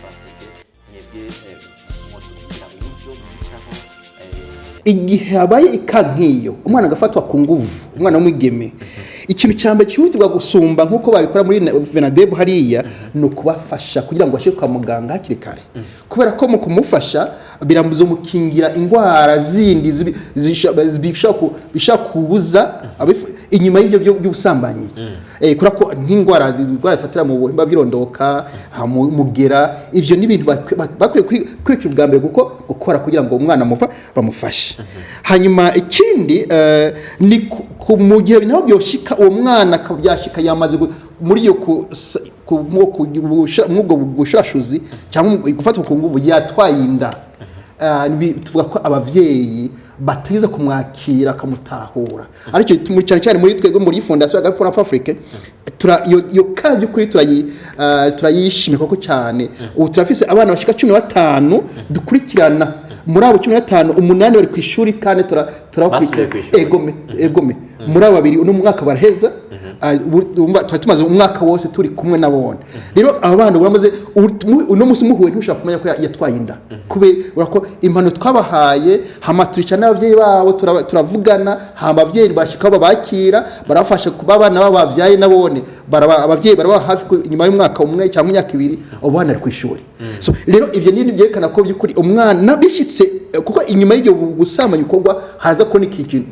bafashije mwebwe kugira uburyo mwicaho igihe habaye ikankiyo umwana agafatwa ku nguvu umwana w'umwigeme ikintu cyambe cyihutirwa gusumba nkuko babikora muri Venadeb hariya no kubafasha kugira ngo bashe kwa muganga hakiri kare kubera ko mu kumufasha birambuzo mukingira ingwara zindi zishaka kubuza inyuma y'ibyo by'ubusambanyi kura ko nk'ingwara ifatira mu buhimba birondoka mugera ivyo ni ibintu bakwiye kwicira ubwa mbere gukora kugira ngo umwana bamufashe hanyuma ikindi ni mu gihe naho byoshika uwo mwana akabyashika yamaze muri yo mwubwo bushurashuzi cyangwa gufatwa ku nguvu yatwaye inda tuvuga ko abavyeyi batiza kumwakira akamutahura ariko cyane cyane muri twego muri fondation ya Gapora Afrique yo kaje kuri turayishimye koko cyane ubu turafise abana bashika 15 dukurikirana muri abo 15 umunani bari ku ishuri kandi turakurikirana egome muri abo babiri uno mwaka baraheza tumaze umwaka wose turi kumwe nabone rero abana bamaze uno musi muhuye ntushaka kumenya ko yatwaye inda kubera ko impano twabahaye hamaturika n'abavyeyi babo turavugana abavyeyi bashika babakira barafasha kuba abana babo bavyaye nabone abavyeyi baraba hafi nyuma y'umwaka umwe cyangwa imyaka ibiri abana ari kwishuri so rero ivyo nini byerekana ko byukuri umwana bishitse kuko inyuma y'ibyo gusama icokorwa haza ko n'ikintu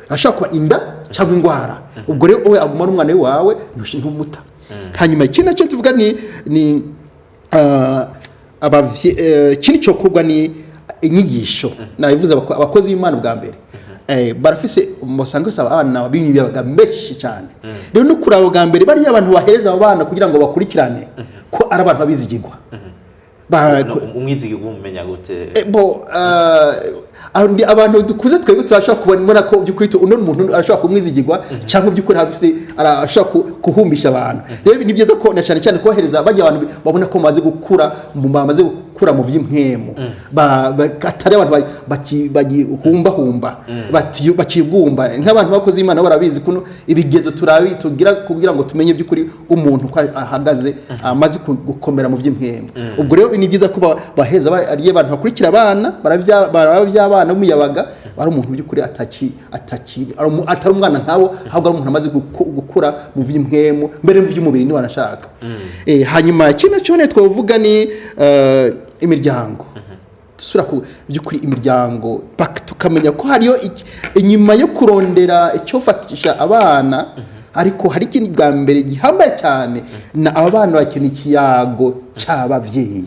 ashaka kuba inda cyangwa ingwara ubwo rero owe agumana umwana wawe ntumuta hanyuma ikindi cyo tuvuga ni kini cokorwa ni inyigisho nabivuze abakozi b'Imana bwa mbere barafise musanga abana binyuyaga meshi cyane rero no kurabo bwa mbere bari abantu bahereza abana kugira ngo bakurikirane ko ari abantu babizigirwa umwizigirwa umenya gute abantu dukuze twebwe turashaka kubona ko byukuri uno muntu arashaka kumwizigirwa cyangwa byukuri hafise arashaka kuhumbisha abantu rero ni byiza ko na cyane cyane kohereza bajya abantu babona ko bamaze gukura mu vy'impwemo atari abantu bagihumba bakibumba nk'abantu bakoze Imana barabizi kuno ibigezo tugira kugira ngo tumenye byukuri umuntu ko ahagaze amaze gukomera mu vy'impwemo ubwo rero ni byiza ko baheza ari abantu bakurikira abana baravya abana umuyabaga ari umuntu byukuri atari umwana nkabo ahubwo ari umuntu amaze gukura mu vy'impwemo mbere mu vy'umubiri ni wanashaka hanyuma kino cyone twavuga ni imiryango dusura ku byukuri imiryango tukamenya ko hariyo inyuma yo kurondera icyo fatisha abana ariko hari ikindi bwa mbere gihambaye cyane na abana bakeneye ikiyago cy'abavyeyi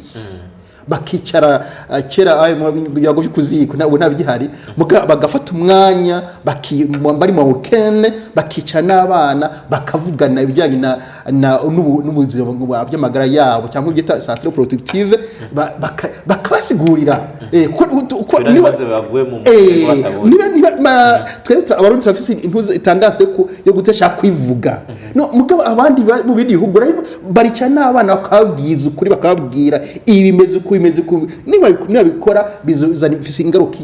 bakicara kera yago byukuziko nabo nabigihari bagafata umwanya bari mu weekend bakicara n'abana bakavugana ibijyanye n'ubuzima bw'amagara yabo cyangwa ibyita centre productive bakabasigurira uko nibaze baguye mu abarundi turafise intuze itandase yo gutesha kwivuga no mugabo abandi mu bindi bihugu baricara n'abana bakababwiza ukuri bakababwira ibimeze bimeze niba bikora bizana bifise ingaruka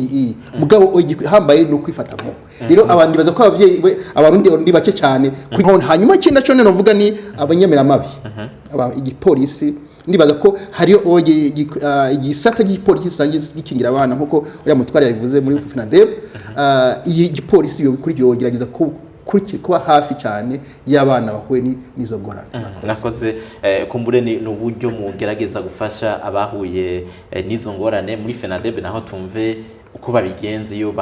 mugabo hambaye no kwifatamo rero abandi baza ko abavyeyi abarundi ndi bake cyane hanyuma kinda cyo novuga ni abanyemera mabi igipolisi ndibaza ko hariyo igisata cy'igipolisi sangiye gikingira abana nkuko uriya mutware yabivuze muri Venadeb iyi gipolisi yo kuri yo gerageza kuba hafi cyane y'abana bahuye n'izo ngorane nakoze kumbure ni uburyo mugerageza gufasha abahuye n'izo ngorane muri Venadeb naho tumve uko babigenza iyo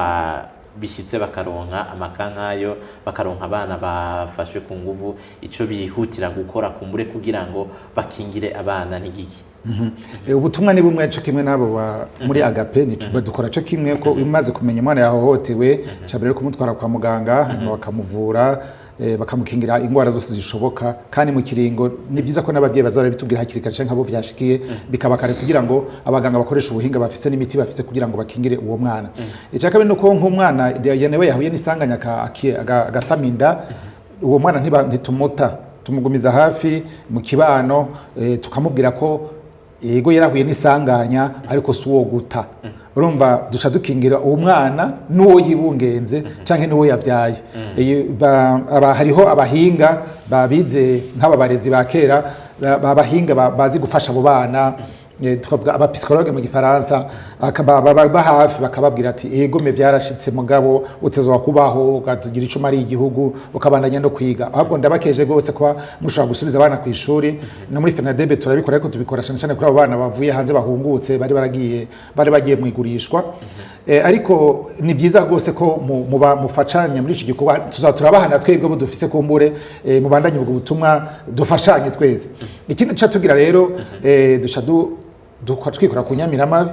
bishitse bakaronka amakankayo bakaronka abana bafashwe ku nguvu ico bihutira gukora kumbure kugira ngo bakingire abana n'igiki ubutumwa ni bumwe cyo kimwe nabo muri agape ni dukora cyo kimwe ko umaze kumenya umwana yahohotewe cyabere kumutwara kwa muganga bakamuvura bakamukingira ingwara zose zishoboka kandi mu kiringo ni byiza ko n'ababyeyi bazara bitubwira hakiri kare nk'abo byashikiye bikabakare kugira ngo abaganga bakoresha ubuhinga bafise n'imiti bafise kugira ngo bakingire uwo mwana icyaka bino ko nk'umwana yanewe yahuye n'isanganya agasaminda uwo mwana ntitumuta tumugumiza hafi mu kibano tukamubwira ko yego yarahuye n'isanganya ariko si uwo guta urumva duca dukingira uwo mwana n'uwo yibungenze canke n'uwo yavyaye hariho abahinga babize nk'ababarezi ba kera babahinga bazi gufasha abo bana tukavuga abapsikologe mu gifaransa baba hafi bakababwira ati ego me byarashitse mugabo utezwa kubaho ukatugira icuma ari igihugu ukabandanya no kwiga ahubwo ndabakeje gose kwa mushobora gusubiza abana ku ishuri no muri FENADEB turabikora ariko tubikora cyane kuri abo bana bavuye hanze bahungutse bari bagiye mu igurishwa ariko ni byiza gose ko mufashanya muri iki gikorwa tuzaturabahana twebwe dufise kumbure mubandanye ubwo butumwa dufashanye twese ikindi cyatugira rero dusha twikora ku nyamiramabi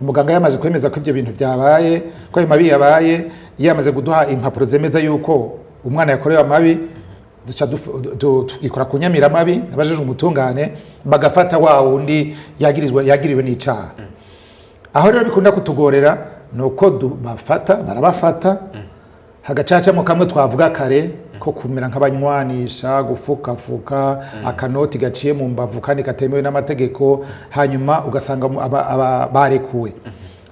umuganga yamaze kwemeza ko ibyo bintu byabaye ko ayo mabi yabaye yamaze kuduha impapuro zemeza yuko umwana yakorewe amabi duca twikora ku nyamiramabi nabajije umutungane bagafata wa wundi yagiriwe n'icaha aho rero bikunda kutugorera nuko barabafata hagacacamo kamwe twavuga kare ko kumera nk'abanywanisha gufukafuka akanoti gaciye mu mbavu kandi katemewe n'amategeko hanyuma ugasanga barekuwe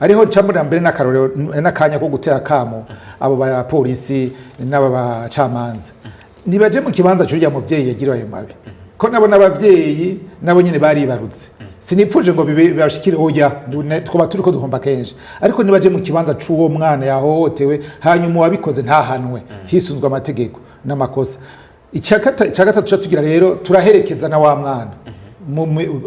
ariho ncamurira mbere n'akarorero n'akanya ko gutera kamo abo ba polisi n'aba bacamanza nibaje mu kibanza cy'urya muvyeyi yagira ayo mabi ko nabo n'abavyeyi nabo nyene baribarutse sinipfuje ngo bibashikire hoya twaba turiko duhomba kenshi ariko nibaje mu kibanza c'uwo mwana yahohotewe hanyuma wabikoze ntahanwe hisunzwe amategeko n'amakosa icakata tugira rero turaherekeza na wa mwana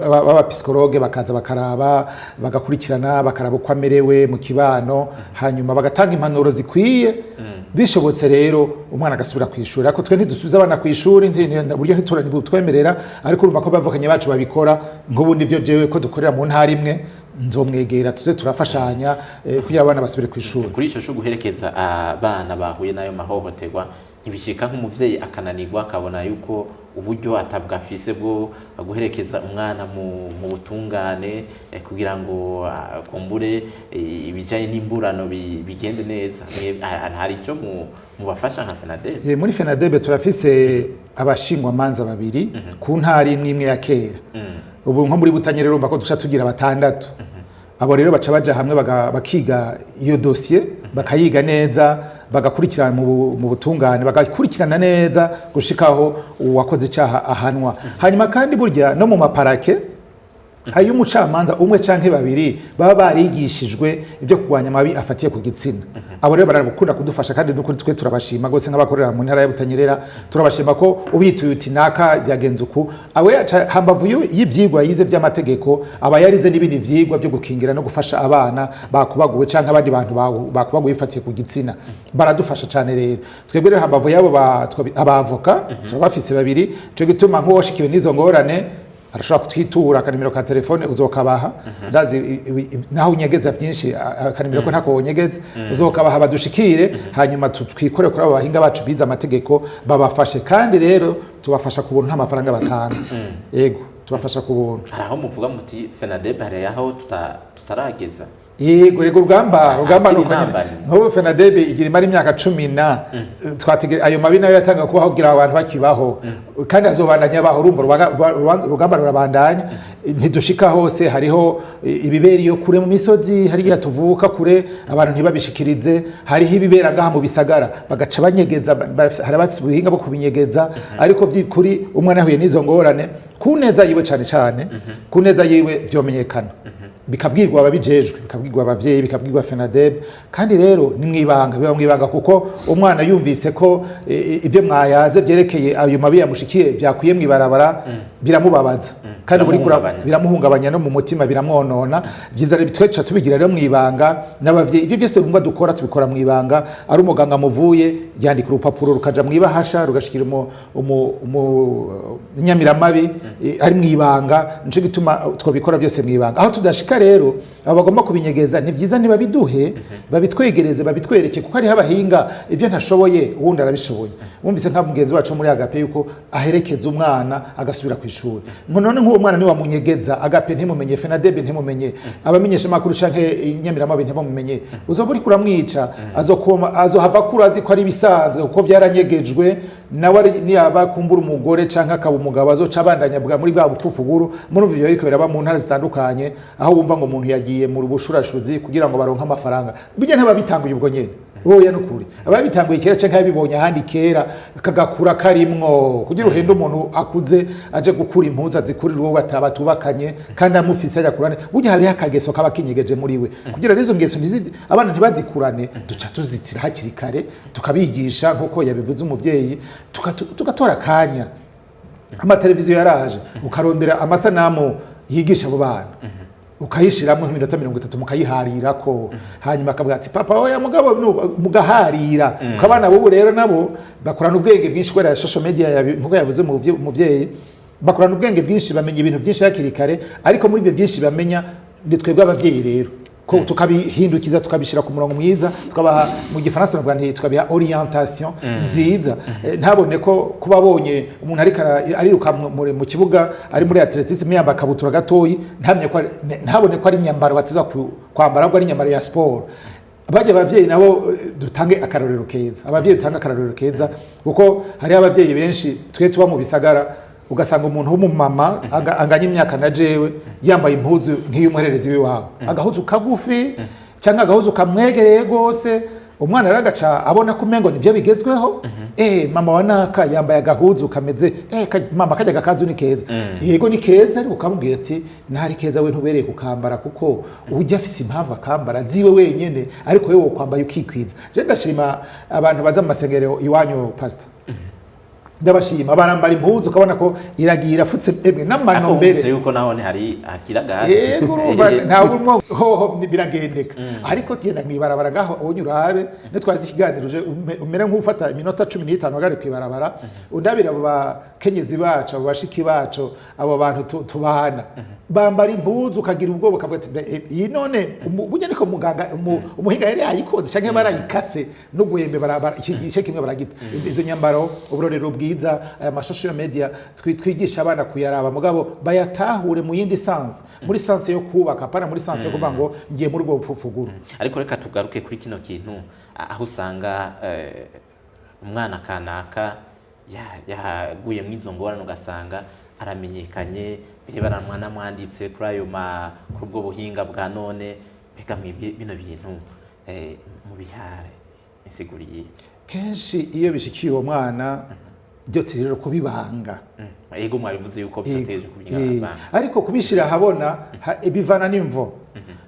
aba psikologe bakaza bakaraba bagakurikirana bakaraba uko amerewe mu kibano hanyuma bagatanga impanuro zikwiye bishobotse rero umwana agasubira ku ishuri ariko twe ntidusubiza abana ku ishuri buryo ntiturani butwemerera ariko urumva ko bavukanye bacu babikora nk'ubundi byo jewe ko dukorera mu ntara imwe nzomwegera tuze turafashanya kugira abana basubire ku ishuri kuri ico cyo guherekeza abana bahuye nayo mahohoterwa ntibishika nk'umuvyeyi akananirwa akabona yuko uburyo atabwafise bwo guherekeza umwana mu butungane kugira ngo kumbure ibijanye n'imburano bigende neza hari ico mubafasha nka FENADEB muri FENADEB turafise abashingwa manza babiri ku ntari n'imwe ya kera ubu nko muri Butanyerera urumva ko duca tugira batandatu abo rero baca baja hamwe bakiga iyo dossier bakayiga neza bagakurikirana mu butungane bagakurikirana neza gushikaho uwakoze icaha ahanwa hanyuma kandi burya no mu maparake hari umucamanza umwe canke babiri baba barigishijwe ibyo kugwanya amabi afatiye ku gitsina abo rero barakunda kudufasha kandi n'ukuri twe turabashima gose nk'abakorera mu ntara ya Butanyerera turabashima ko ubituye uti naka byagenze uku awe hambavu y'ivyigwa yize by'amategeko aba yarize n'ibindi vyigwa byo gukingira no gufasha abana bakubaguwe canke abandi bantu bakubaguwe ifatiye ku gitsina baradufasha cane rero twebwe rero hambavu yabo abavoka turabafise babiri cyo gituma nk'uwashikiwe n'izo ngorane arashobora kutwitura akanimero ka telefone uzokabaha ndazi naho unyegeza byinshi akanimero ko ntako unyegeza uzokabaha badushikire hanyuma twikore kuri abo bahinga bacu biza amategeko babafashe kandi rero tubafasha ku buntu amafaranga batanu yego tubafasha ku buntu haraho muvuga muti FENADEB hari aho tutarageza yego rego rugamba nuko n'ubu FENADEB igira imari imyaka 10 twategera ayo mabi nayo yatanga kubaho kugira abantu bakibaho kandi azobandanya baho urugamba rurabandanya ntidushika hose hariho ibiberi yo kure mu misozi hariya tuvuka kure abantu ntibabishikirize hariho ibibera ngaha mu bisagara bagaca banyegeza hari abafite ubuhinga bwo kubinyegeza ariko by'ukuri umwana yahuye n'izo ngorane kuneza yiwe cyane kuneza yiwe byomenyekana bikabwirwa ababijejwe bikabwirwa abavyeyi bikabwirwa FENADEB kandi rero ni mwibanga kuko umwana yumvise ko ivyo mwayaze vyerekeye ayo mabi yamushikiye vyakwiye mwibarabara biramubabaza kandi biramuhungabanya no mu mutima biramwonona byiza rero bitweca tubigira rero mwibanga n'abavyeyi ivyo byose bumva dukora tubikora mwibanga ari umuganga muvuye yandika urupapuro rukaja mwibahasha rugashikira inyamiramabi ari mwibanga nico gituma twabikora byose mwibanga aho tudashika rero abo bagomba kubinyegeza ni byiza niba biduhe babitwegereze babitwereke kuko ari abahinga ivyo ntashoboye uwundi arabishoboye wumvise nka mugenzi wacu muri agape yuko aherekeza umwana agasubira ku ishuri none nk'uwo mwana ni wamunyegeza agape ntimumenye FENADEB ntimumenye abamenyesha makuru canke inyamiramabi ntimumenye uzoburi kuramwica azohava kurazi ko ari bisanzwe kuko byaranyegejwe nawe niyaba kumbura umugore canke akaba umugabo azoca abandanya muri bwa bupfufuguru muri ivyo ariko biraba mu ntara zitandukanye aho wumva ngo umuntu yagiye mu ubushurashuzi kugira ngo baronke amafaranga bijya ntaba bitanguye ubwo nyene oya nukuri ababitanguye kera canke abibonye ahandi kera kagakura karimwo kugira uhende umuntu akuze aje gukura impuzu azikurira uwo batubakanye kandi amufise yakurane burya hari akageso kaba kinyegeje muri we kugira nizo ngeso abana ntibazikurane duca tuzitira hakiri kare tukabigisha nkuko yabivuze umuvyeyi tugatora kanya amateleviziyo yaraje ukarondera amasanamu yigisha abo bana ukayishiramwe nk'iminota 30 mukayiharirako hanyuma akavuga ati papa oya mugabo mugaharira ukabana bo rero nabo bakorana ubwenge bwinshi kwera social media nkuko yavuze umuvyeyi bakorana ubwenge bwinshi bamenya ibintu byinshi hakiri kare ariko muri ibyo byinshi bamenya ni twebwe abavyeyi rero ko tukabihindukiza tukabishira ku murongo mwiza tukabaha mu gifaransa no bwanti tukabiha orientation nziza ntabone ko kubabonye umuntu ariruka mu kibuga ari muri atletisme yamba kabutura gatoyi ntabone ko ari nyambaro batiza kwambara ko ari nyambaro ya sport abaje abavyeyi nabo dutange akarorero keza abavyeyi dutanga akarorero keza kuko hari abavyeyi benshi twe tuba mu bisagara ugasanga umuntu w'umumama anganya imyaka na jewe yambaye impuzu nk'iy'umuhererezi w'iwabo agahuzu kagufi cyangwa agahuzu kamwegereye gose umwana aragaca abona ko umengo nivyo bigezweho mama wanaka yambaye agahuzu kameze mama kajya gakanzu ni keza yego ni keza ariko ukamubwira ati ntari keza we ntubereye kukambara kuko ujya afise impamvu akambara ziwe wenyene ariko wewe kwambaye ukikwiza je ndashima abantu baza mu masengero iwanyu pastor ndabashima barambara impuzu ukabona ko iragira futse emwe n'amano mbere yuko naho hari akiragaza yego ntabwo hoho biragendeka ariko tienda mwibarabara gaho unyurabe ne twazi ikiganiruje umera nk'ufata iminota 15 wagari kwibarabara undabira abo bakenyezi bacu abo bashiki bacu abo bantu tubana bambara impuzu ukagira ubwoba kavuga ati iyi none burya niko muganga umuhinga yari ayikoze canke barayikase n'ugwembe barabara iki gice kimwe baragita izo nyambaro uburorero bwiza aya mashusho media twigisha abana kuyaraba mugabo bayatahure mu yindi sense muri sense yo kubaka pana muri sense yo kuvuga ngo ngiye muri rwo bupfufuguru ariko reka tugaruke kuri kino kintu aho usanga umwana kanaka yaguye mu izo ngorane ugasanga aramenyekanye birebaranwa namwanditse kuri ayo kuri ubwo buhinga bwa none bega mwibye bino bintu mu bihare insiguriye kenshi iyo bishikiye uwo mwana byo tirero kubibanga ego mwabivuze yuko byateje kubinga ariko kubishira habona bivana n'imvo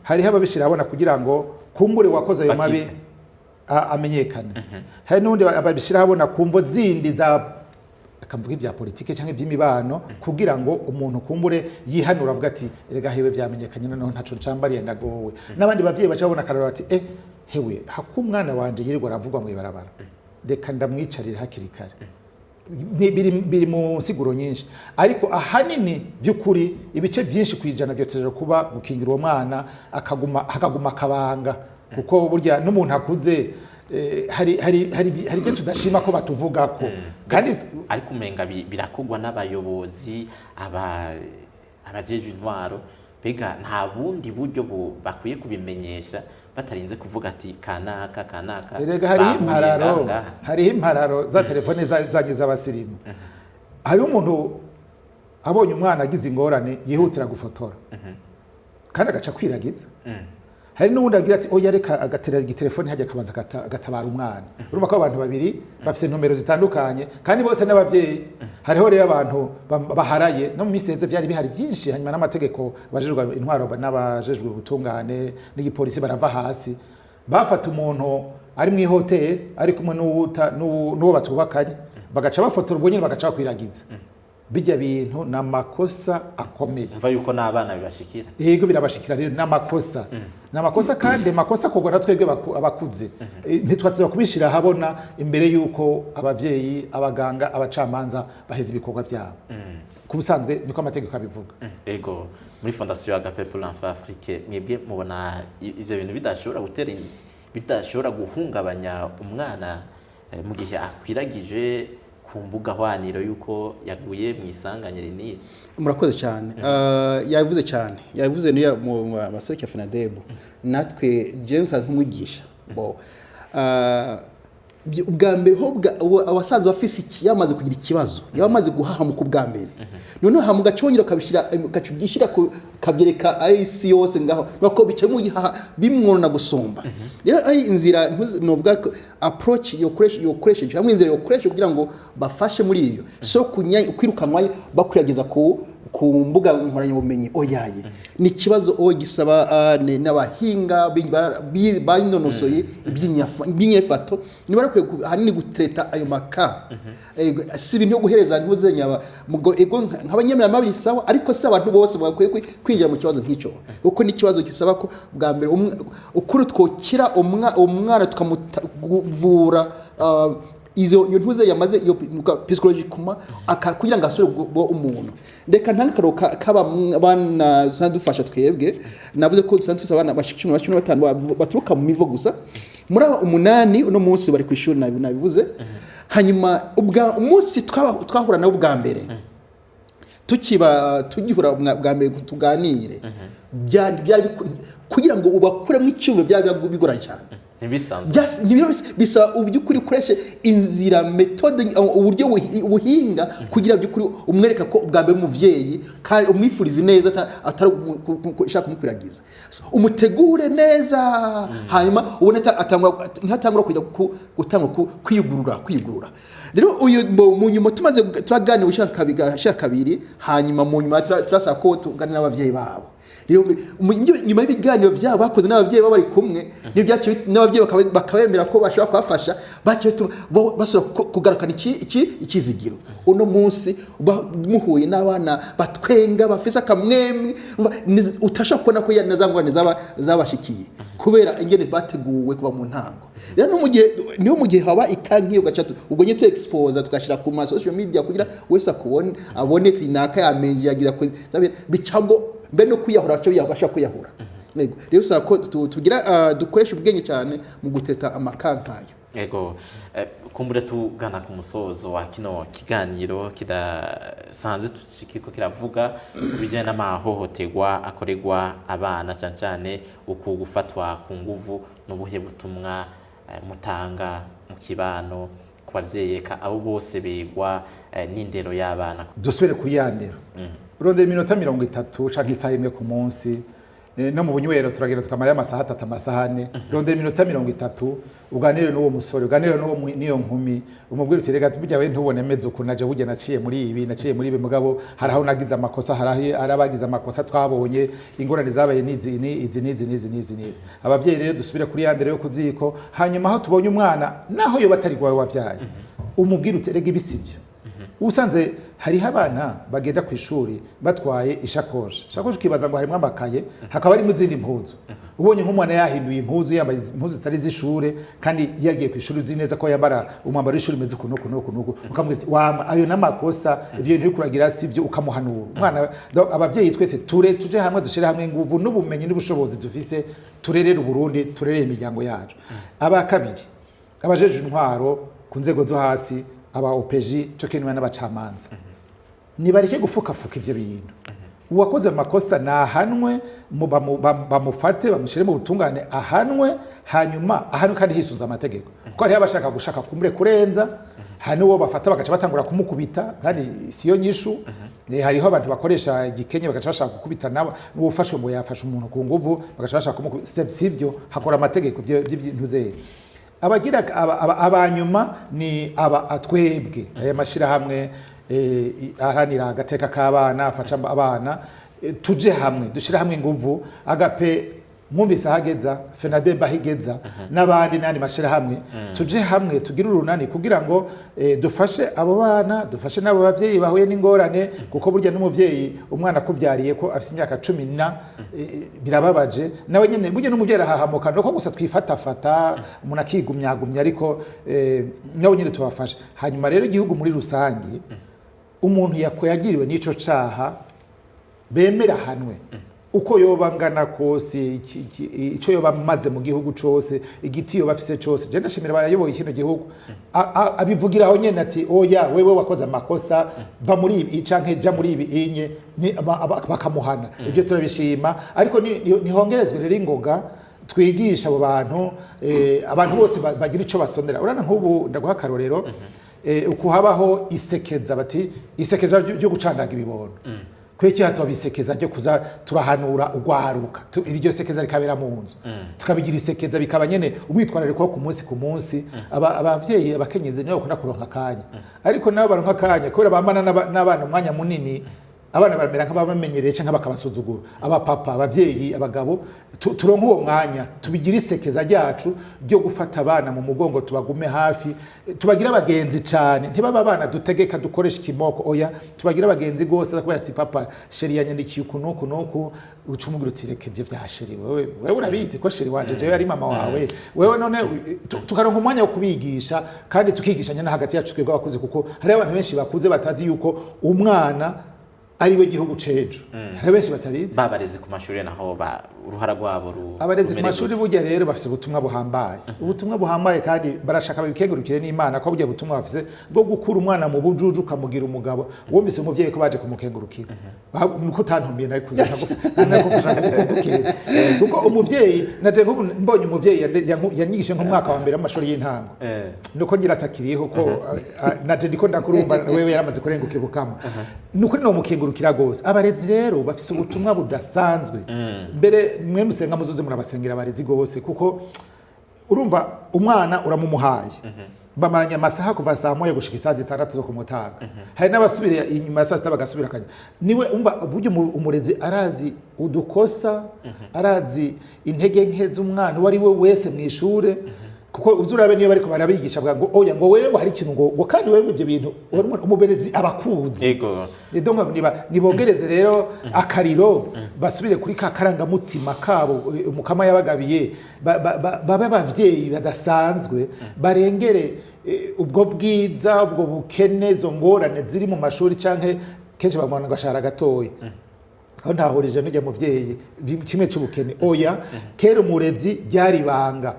hari haba bishira habona kugira ngo kumbure wakoze ayo mabi amenyekane hari nundi ababishira habona kumvo zindi za akamvuga ibya politike cyangwa iby'imibano kugira ngo umuntu kumbure yihanura avuga ati erega hewe byamenyekanye noneho ntaco ncambariye ndagowe n'abandi bavyeyi bacabona kararo ati hewe hakumwana wanje yirirwa aravugwa mu ibarabara reka ndamwicarira hakiri kare biri mu siguro nyinshi ariko ahanini by'ukuri ibice byinshi kwijana byoteje kuba gukingira uwo mwana akaguma kabanga kuko burya n'umuntu akuze hari byo tudashima ko batuvuga ko kandi ariko umenga birakogwa n'abayobozi abajeje intwaro bega nta bundi buryo bakwiye kubimenyesha batarinze kuvuga ati kanaka erega hari impararo za telefone zagize abasirimu hari umuntu abonye umwana agize ingorane yihutira gufotora kandi agaca kwiragiza hari n'ubundi agira ati oya reka agatera igitelefone hajya kabanza agatabara umwana urumva ko abantu babiri bafite nomero zitandukanye kandi bose n'abavyeyi hariho rero abantu baharaye no mu miseze byari bihari byinshi hanyuma n'amategeko bajejwe intwaro n'abajejwe ubutungane n'igipolisi barava hasi bafata umuntu ari mu hotel ari kumwe n'uwo batubakanye bagaca bafotora ubwo nyine bagaca kwiragiza bijya bintu namakosa akomeye umva yuko n'abana bibashikira yego birabashikira rero namakosa kandi makosa kogwa natwebwe abakuze ntitwatsiba kubishira habona imbere yuko abavyeyi abaganga abacamanza baheza ibikorwa byabo kubusanzwe niko amategeko abivuga yego muri fondation Agape pour l'enfant africain mwebwe mubona ivyo bintu bidashobora guhungabanya umwana mu gihe akwiragije ku mbuga hwaniro yuko yaguye mu isanganye rinini murakoze cyane yavuze niyo mu masore ya FENADEB natwe James nk'umwigisha bo ubwa mbere ho abasanzwe bafise iki yamaze kugira ikibazo yamaze guhahamuka ubwa mbere noneho hamuga cyongera kacubyishira kabyereka isi yose ngaho bako bice mu gihaha bimwona gusomba rero ari inzira novuga approach yokoresheje hamwe inzira yokoresheje kugira ngo bafashe muri iyo so kwirukanwa bakwiragiza ku mbuga nkoranyubumenyi oyaye ni kibazo gisaba n'abahinga binonosoye iby'inyefato ni barakwiye hanini gutreta ayo maka si ibintu byo guhereza ntuzenya ego nk'abanyemera mabiri sawa ariko se abantu bose bakwiye kwinjira mu kibazo nk'icyo kuko ni kibazo kisaba ko bwa mbere ukuri twokira umwana tukamuvura izo ntuze yamaze iyo psychologically kugira ngo asure umuntu ndeka ntankaro bana zandufasha twebwe navuze ko zandufasha abana bashikishwe 15 baturuka mu mivo gusa muri aba 8 uno munsi bari kwishuri nabivuze hanyuma umunsi twahura nabo bwa mbere tugihura bwa mbere tuganire byari kugira ngo ubakuremo icyuho byari bigoranye cyane bisa ubyukuri ukoreshe inzira metode uburyo ubuhinga kugira byukuri umwereka ko ubwa mbere umuvyeyi kandi umwifurize neza atari ushaka kumukwiragiza umutegure neza hanyuma ubone ntatangura kujya gutanga kwiyugurura rero uyu mu nyuma tumaze turaganira ushaka kabiri hanyuma mu nyuma turasaba ko tuganira n'abavyeyi babo nyuma y'ibiganiro byabo bakoze n'abavyeyi bari kumwe n'abavyeyi bakabemera ko bashobora kubafasha basura kugarukana ikizigiro uno munsi muhuye n'abana batwenga bafise akamwemwe utashaka kubona ko nazangurane zabashikiye kubera ingene bateguwe kuva mu ntango rero niyo mu gihe haba ikankiyo gacatu ubwo nyete expose tukashira ku social media kugira wese abone tinaka yamenye yagira ko bicago mbe no kwiyahura cyo yabasha kwiyahura yego rero usaba ko tugira dukoresha ubwenge cyane mu gutereta amakankayo yego kumbure tugana ku musozo wa kino kiganiro kidasanzwe tukiko kiravuga bijyana n'amahohoterwa akorerwa abana cyane uko gufatwa ku nguvu n'ubuhe butumwa mutanga mu kibano ku bavyeyi abo bose bigwa n'indero y'abana dusubire kuyandera urondera iminota 30 canke isaha imwe ku munsi no mu bunywero turagenda tukamara amasaha 3 amasaha 4 rondera iminota 30 uganire n'uwo musore uganire n'uwo niyo nkumi umubwira uti rega tujya we ntubone meze uko naje bujye naciye muri ibi mugabo haraho nagize amakosa arabagize amakosa twabonye ingorane zabaye nizi abavyeyi rero dusubire kuri yandere yo kuziko hanyuma aho tubonye umwana naho yo batari gwawe wavyaye umubwira uti rega ibisibyo usanze hariho abana bagenda ku ishuri batwaye ishakoshi ukibaza ngo harimo amakaye hakaba harimo izindi mpuzu ubonye nk'umwana yahinduye impuzu yambaye impuzu zitari z'ishure kandi yagiye ku ishuri uzi neza ko yambara umwambaro w'ishuri meze ukuntu ukamubwira ati wama ayo n'amakosa ivyo bintu kuragira sivyo ukamuhanura umwana abavyeyi twese tuje hamwe dushire hamwe nguvu n'ubumenyi n'ubushobozi dufise turerere Burundi turerere imiryango yacu aba kabiri abajeje intwaro ku nzego zo hasi aba OPG cyo kinwa n'abacamanza nibareke gufukafuka ivyo bintu uwakoze amakosa nahanwe bamufate bamushire mu butungane ahanwe hanyuma ahanwe kandi hisunza amategeko ko hari abashaka gushaka kumure kurenza hano bafata bagaca batangura kumukubita kandi siyo nyishu hariho abantu bakoresha igikenye bagaca bashaka gukubita nabo n'ufashwe ngo yafashe umuntu ku nguvu bagaca bashaka kumukubita sivyo hakora amategeko by'ibintu ze abagira abanyuma ni atwebwe aya mashira hamwe aranira agateka k'abana afasha abana tuje hamwe dushira hamwe nguvu agape mwumvise hageza FENADEB ahigeza n'abandi nandi mashira hamwe tuje hamwe tugira urunani kugira ngo dufashe abo bana dufashe nabo bavyeyi bahuye n'ingorane kuko burya n'umuvyeyi umwana kuvyariye ko afite imyaka 10 birababaje nawe nyene burya n'umuvyeyi arahahamuka nuko gusa twifatafata umuntu akigumyagumya ariko nawe nyene tubafashe hanyuma rero igihugu muri rusangi umuntu yakoyagiriwe n'ico caha bemera hanwe uko yoba ngana kose ico yoba maze mu gihugu cose igiti yoba afise cose je ndashimira abayoboye kino gihugu abivugira aho nyene ati oya wewe wakoze amakosa va muri ibi canke ja muri ibi inye bakamuhana ivyo turabishima ariko nihongerezwe rero ingoga twigisha abo bantu abantu bose bagira ico basondera urana nk'ubu ndaguha akarorero uko habaho isekeza bati isekeza ryo gucandaga ibibondo kweki hato bisekeza ryo kuza turahanura ugwaruka iryo sekeza rikabera mu nzu tukabigira isekeza bikaba nyene umwitwarariko ku munsi abavyeyi abakenyezi nibo bakunda kuronka kanya ariko nabo baronka kanya kubera bamana n'abana umwanya munini abana baramera nk'abamenyereye canke bakabasuzugura abapapa abavyeyi abagabo turonka uwo mwanya tubigira isekeza ryacu ryo gufata abana mu mugongo tubagume hafi tubagira abagenzi cane ntibaba abana dutegeka dukoresha ikimoko oya tubagira abagenzi gose kubera ati papa sheri yanyandikiye uku ucumugira uti reka ivyo vya sheri wewe urabizi ko sheri wanje jewe ari mama wawe wewe none tukaronka umwanya wo kubigisha kandi tukigishanya na hagati yacu twebwe abakuze kuko hari abantu benshi bakuze batazi yuko umwana ariwe gihugu cejo hari benshi batabizi babareze ku mashuri naho uruhara rwabo abarezi ku mashuri burya rero bafise ubutumwa buhambaye kandi barashaka babikengurukire n'Imana ko burya butumwa bafise bwo gukura umwana mu bujuju kamugira umugabo wumvise umuvyeyi ko baje kumukengurukira nuko utantumbiye nari kuza nakufasha kugukeza kuko umuvyeyi naje mbonye umuvyeyi yanyigishe nk'umwaka wa mbere amashuri y'intango nuko ngira atakiriho ko naje ndiko ndakurumva wewe yaramaze kurengukira bukama nuko no mukengurukira gose abarezi rero bafise ubutumwa budasanzwe mbere mwe musenga muzuze murabasengera abarezi gose kuko urumva umwana uramumuhaye bamaranya amasaha kuva saa moya gushika saa 6 zo kumutaga hari n'abasubira inyuma ya saa 6 bagasubira kanya niwe umva uburyo umurezi arazi udukosa arazi intege nke z'umwana wari we wese mw'ishure kuko uzurabe niyo bariko barabigisha bwa ngo oya ngo wewe hari ikintu ngo kandi wewe ibyo bintu umuberezi abakuzi yego donc nibongereze rero akariro basubire kuri ka karanga mutima kabo umukama yabagabiye babe bavyeyi badasanzwe barengere ubwo bwiza ubwo bukene zo ngorane ziri mu mashuri canke kenshi bamwana gashara gatoyi aho ntahurije n'ujya muvyeyi kimwe cy'ubukene oya kera umurezi ryari banga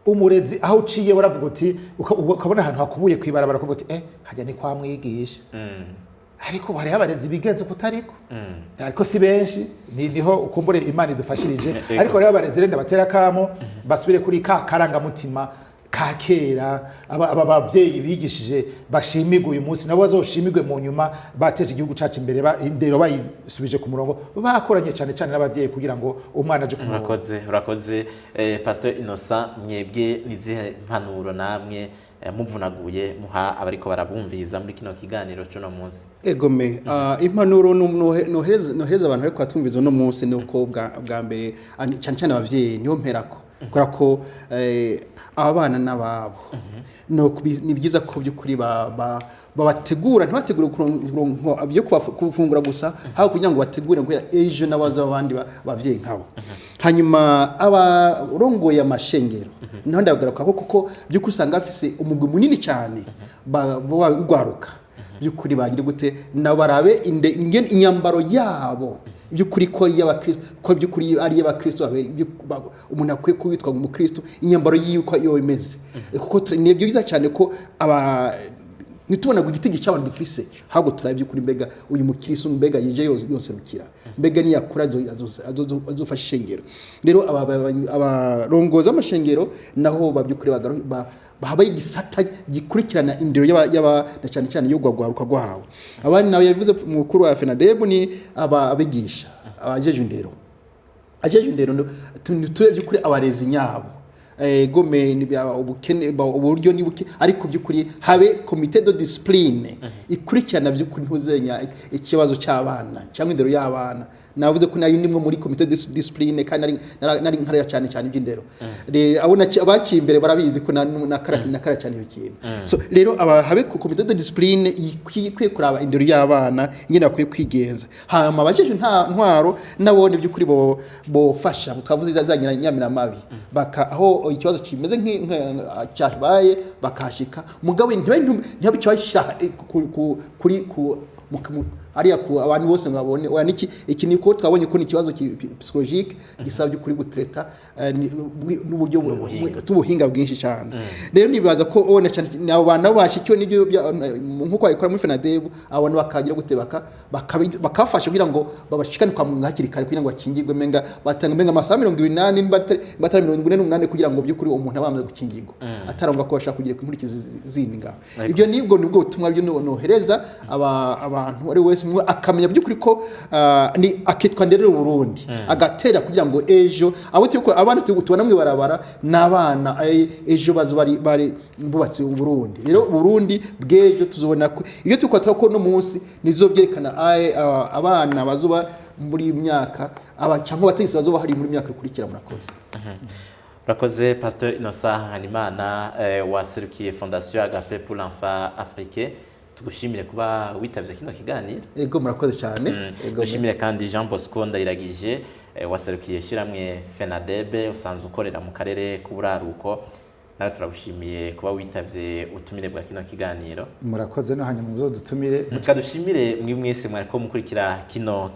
umurezi aho uciye waravuga uti ukabona ahantu hakubuye kwibarabara kuvuga uti hajya ni kwa mwigisha ariko hari abarezi bigenze kutariko ariko si benshi niho ukumbure Imana idufashirije ariko hari abarezi renda batera kamo basubire kuri ka karanga mutima ka kera aba bavyeyi bigishije bashimigwe uyu munsi nabo bazoshimirwe mu nyuma bateje igihugu cacu imbere indero bayisubije ku murongo bakoranye cyane cyane n'abavyeyi kugira ngo umwana aje kumurongo urakoze Pastor Innocent mwebwe nizihe mpanuro namwe muvunaguye muha abariko barabumviriza muri kino kiganiro cyo no munsi egome impanuro nohereza abantu ariko atumviza no munsi nuko bwa mbere cyane cyane abavyeyi niho mperako kora ko abana n'ababo ni byiza ko by'ukuri babategura ntibategure byo kufungura gusa aho kugira ngo bategure ngo ejo n'abaza abandi bavyeyi nkabo hanyuma abarongoye amashengero naho ndagaruka kuko by'ukuri usanga afise umugwi munini cyane bagwaruka by'ukuri bagira gute nabarabe inyambaro yabo by'ukuri ko y'abakristo ko by'ukuri ari y'abakristo umuntu akwiye kubitwa mu Kristo inyambaro y'uko yo imeze kuko ni byiza cyane ko nitubona gitigi cy'abantu dufise hago turabye kuri mbega uyu mukristo mbega yeje yose rukira mbega ni yakura azofasha ishengero rero abarongoza amashengero naho babyukuri bahabaye igisata gikurikirana indero y'aba cyane cyane yo gwagwaruka gwahawe abandi nawe yavuze mukuru wa FENADEB ni abigisha abajeje indero turebye kuri abarezi nyabo gome ni ubukene uburyo ni buke ariko byukuri habe comité de discipline ikurikirana byukuri ntuzenya ikibazo cy'abana cyangwa indero y'abana navuze ko nari nimwe muri comité de discipline kandi nari nkarira cyane iby'indero abona abaki imbere barabizi ko nakara cyane iyo kintu so rero habe ku comité de discipline ikwiye kuraba indero y'abana nyine akwiye kwigenza hama abajeje ntwaro nabone byukuri bofasha twavuze zazanyira nyamira mabi baka aho ikibazo kimeze nk'cyabaye bakashika mugabo ntibicyo kuri ariya ku abantu bose mwabone oya niki iki niko twabonye ko ni ikibazo psychologique gisabye kuri gutreta n'uburyo tubuhinga bwinshi cyane rero nibaza ko ona cyane abo bana bashikiwe n'ibyo nkuko bayikora muri FENADEB abantu bakagira gutebaka bakafasha kugira ngo babashikane kwa muganga hakiri kare kugira ngo bakingirwe menga batanga menga amasaha 28 batari 48 kugira ngo byukuri umuntu abamaze gukingirwa atarumva ko bashaka kugira inkurikizi zindi ngaho ibyo nibwo butumwa byo nohereza abantu ari wese mwe akamenya byukuri ko ni akitwa ndere Burundi agatera kugira ngo ejo abo cyuko abana tubona mwe barabara nabana ejo bazo bari bubatse Burundi rero Burundi bwejo tuzobona ko iyo tukwatira ko no munsi nizo byerekana abana bazuba muri myaka cyangwa bategisi bazoba hari muri myaka ikurikira murakoze Urakoze Pasteur Innocent Hanimana waserukiye Fondation Agape pour l'enfant africain tugushimire kuba witavye kino kiganiro ego murakoze cyane ego dushimire kandi Jean Bosco Ndayiragije waserukiye shiramwe FENADEB usanzwe ukorera mu karere k'uburaruko nawe turagushimiye kuba witavye utumire bwa kino kiganiro murakoze no hanyuma muzo dutumire mukadushimire mwese mwariko mukurikira kino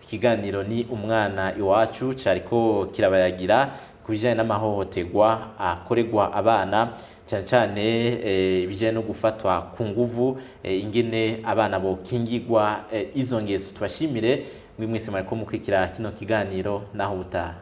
kiganiro ni Umwana Iwacu cariko kirabayagira kubijanye n'amahohoterwa akorerwa abana cyane cyane ibijanye no gufatwa ku nguvu ingene abana bo kingirwa izo ngeso tubashimire mwese mwariko mukurikira kino kiganiro naho butaha